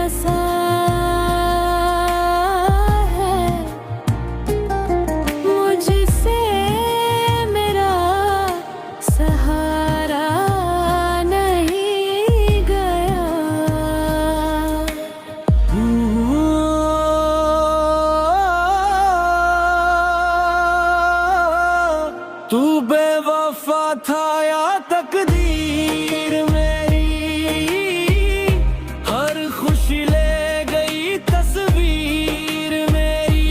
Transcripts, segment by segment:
बसा है, मुझसे मेरा सहारा नहीं गया। तू बेवफा था या तकदीर मेरी, हर खुशी ले गई तस्वीर मेरी।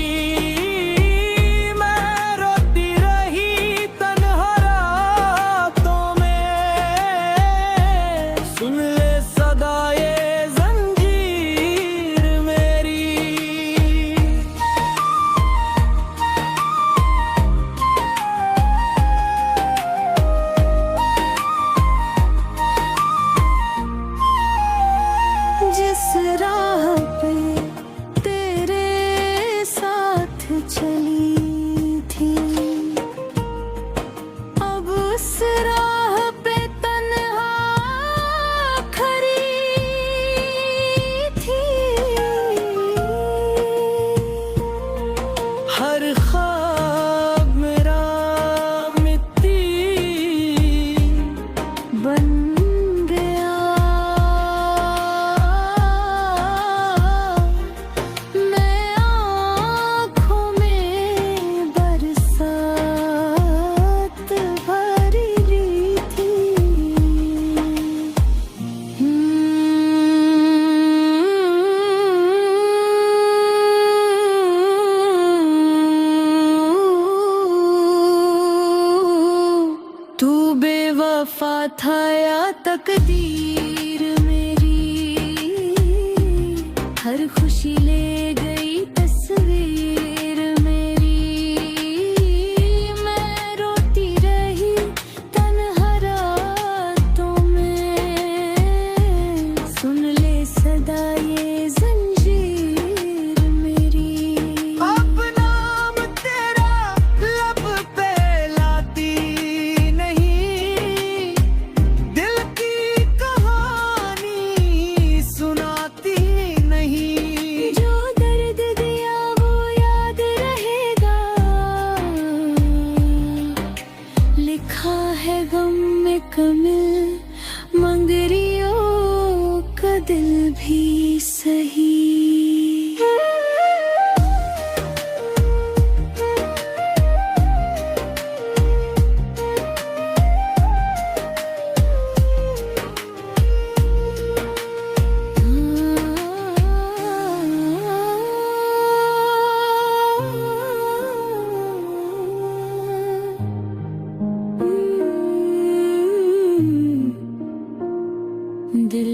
मैं रोती रही तन्हा रातों में, सुन ले सदा ये जंजीर मेरी। जिस राह पे तेरे साथ चली थी, अब उस राह पे तन्हा खड़ी थी। हर ख्वाब मेरा मिट्टी बन गया, मैं आँखों में बरसात भर ली थी। तू बेवफा था या तकदीर मेरी, हर खुशी ले गई तस्वीर मेरी। मैं रोती रही तन्हा रातों में, सुन ले सदा ये जंजीर मेरी। अब नाम तेरा लब पे लाती नहीं, दिल की कहानी सुनाती नहीं। जो दर्द दिया वो याद रहेगा, लिखा है गम में कमिल मंगरियों का दिल भी सही। दिल